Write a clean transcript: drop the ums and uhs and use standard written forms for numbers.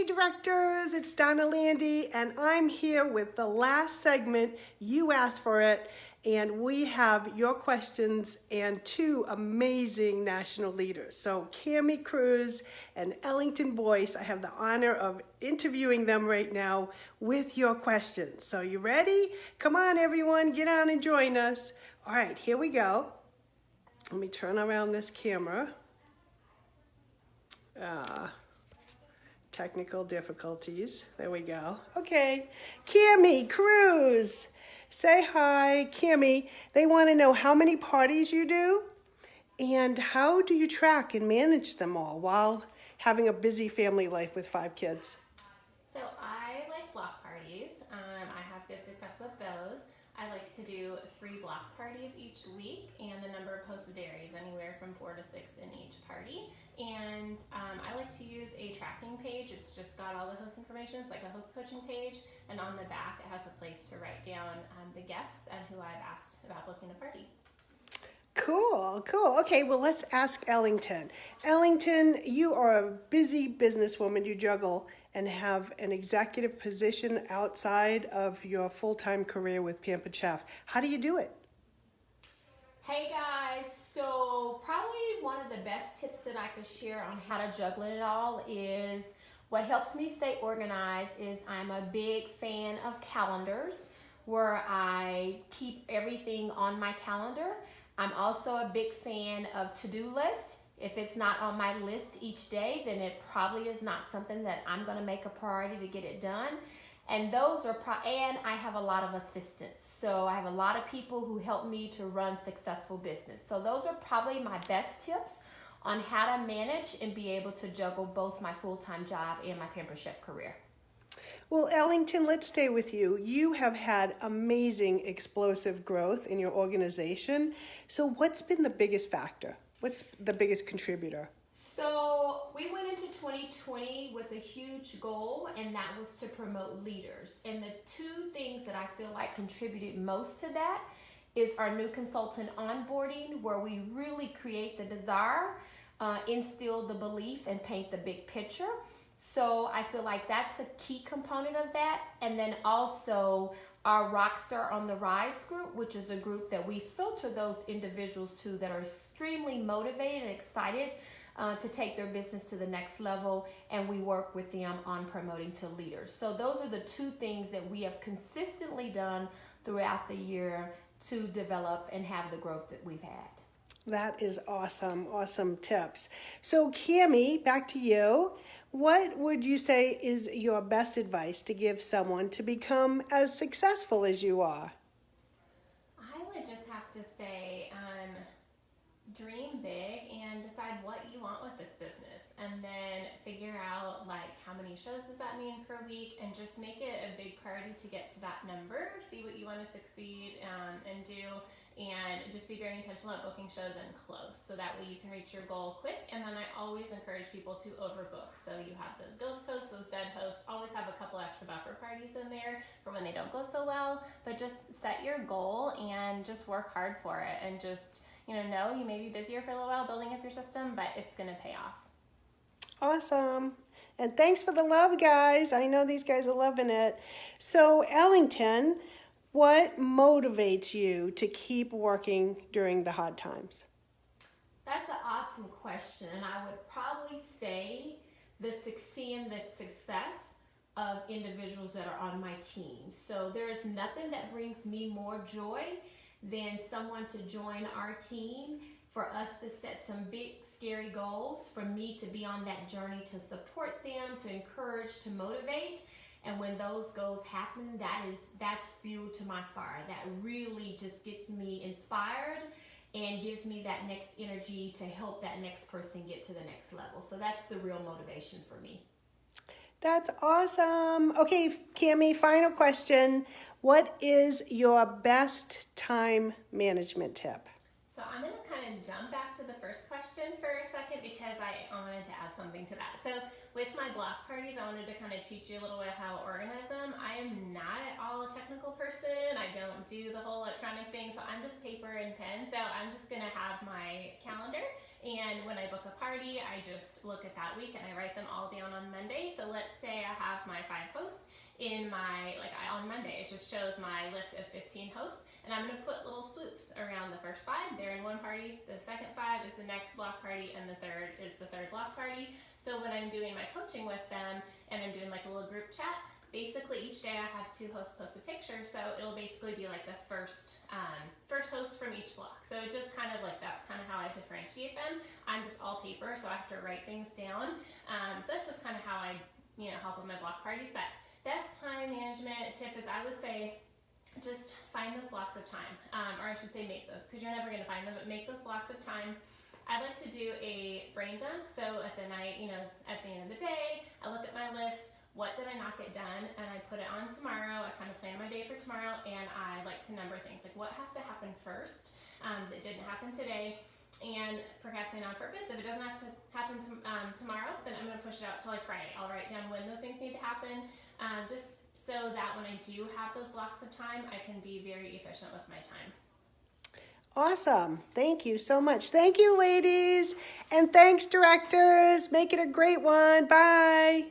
Directors, it's Donna Landy, and I'm here with the last segment. You asked for it, and we have your questions and two amazing national leaders. So Cammie, Cruz, and Ellengton, Boyce, I have the honor of interviewing them right now with your questions. So you ready? Come on, everyone, get on and join us. All right, here we go. Let me turn around this camera. Technical difficulties. There we go. Okay. Cammie, Cruz, say hi. Cammie, they want to know how many parties you do and how do you track and manage them all while having a busy family life with 5 kids? So I like block parties. I have good success with those. I like to do 3 block parties each week, and the number of hosts varies anywhere from 4 to 6 in each party. And I like to use a tracking page. It's just got all the host information. It's like a host coaching page, and on the back it has a place to write down the guests and who I've asked about booking a party. Cool, cool. Okay, well, let's ask Ellengton. Ellengton, you are a busy businesswoman. You juggle and have an executive position outside of your full-time career with Pampered Chef. How do you do it? Hey guys, so probably one of the best tips that I could share on how to juggle it all is what helps me stay organized is I'm a big fan of calendars where I keep everything on my calendar. I'm also a big fan of to-do lists. If it's not on my list each day, then it probably is not something that I'm going to make a priority to get it done. And those are, and I have a lot of assistants. So I have a lot of people who help me to run successful business. So those are probably my best tips on how to manage and be able to juggle both my full-time job and my Pampered Chef career. Well, Ellengton, let's stay with you. You have had amazing explosive growth in your organization. So what's been the biggest factor? What's the biggest contributor? So we went into 2020 with a huge goal, and that was to promote leaders. And the 2 things that I feel like contributed most to that is our new consultant onboarding, where we really create the desire, instill the belief, and paint the big picture. So I feel like that's a key component of that. And then also our Rockstar on the Rise group, which is a group that we filter those individuals to that are extremely motivated and excited to take their business to the next level, and we work with them on promoting to leaders. So those are the 2 things that we have consistently done throughout the year to develop and have the growth that we've had. That is awesome, awesome tips. So Cammie, back to you. What would you say is your best advice to give someone to become as successful as you are? I would just have to say, dream big and decide what you want with this business, and then figure out like how many shows does that mean per week, and just make it a big priority to get to that number. See what you want to succeed and do, and just be very intentional at booking shows and close, so that way you can reach your goal quick. And then I always encourage people to overbook. So you have those ghost hosts, those dead hosts, always have a couple extra buffer parties in there for when they don't go so well. But just set your goal and just work hard for it, and just know you may be busier for a little while building up your system, but it's going to pay off. Awesome. And thanks for the love, guys. I know these guys are loving it. So Ellengton, what motivates you to keep working during the hard times? That's an awesome question, and I would probably say the success of individuals that are on my team. So there's nothing that brings me more joy than someone to join our team, for us to set some big scary goals, for me to be on that journey to support them, to encourage, to motivate. And when those goals happen, that's fuel to my fire. That really just gets me inspired and gives me that next energy to help that next person get to the next level. So that's the real motivation for me. That's awesome. Okay, Cammie, final question. What is your best time management tip? So I'm going to kind of jump back to the first question for a second, because I wanted to add something to that. So with my block parties, I wanted to kind of teach you a little bit how to organize them. I am not at all a technical person. I don't do the whole electronic thing, so I'm just paper and pen. So I'm just gonna have my calendar, and when I book a party, I just look at that week and I write them all down on Monday. So let's say I have my 5 hosts in my, on Monday, it just shows my list of 15 hosts, and I'm gonna put little swoops around the first 5. They're in one party, the second 5 is the next block party, and the third is the third block party. So when I'm doing my coaching with them, and I'm doing like a little group chat, basically each day I have 2 hosts post a picture, so it'll basically be like the first host from each block. So it just kind of like, that's kind of how I differentiate them. I'm just all paper, so I have to write things down. So that's just kind of how I, help with my block parties. But best time management tip is, I would say, just find those blocks of time, or I should say make those, because you're never going to find them, but make those blocks of time. I like to do a brain dump. So at the night, at the end of the day, I look at my list. What did I not get done? And I put it on tomorrow. I kind of plan my day for tomorrow, and I like to number things, like what has to happen first that didn't happen today, and procrastinate on purpose. If it doesn't have to happen tomorrow, then I'm going to push it out till like Friday. I'll write down when those things need to happen, just so that when I do have those blocks of time, I can be very efficient with my time. Awesome. Thank you so much. Thank you, ladies. And thanks, directors. Make it a great one. Bye.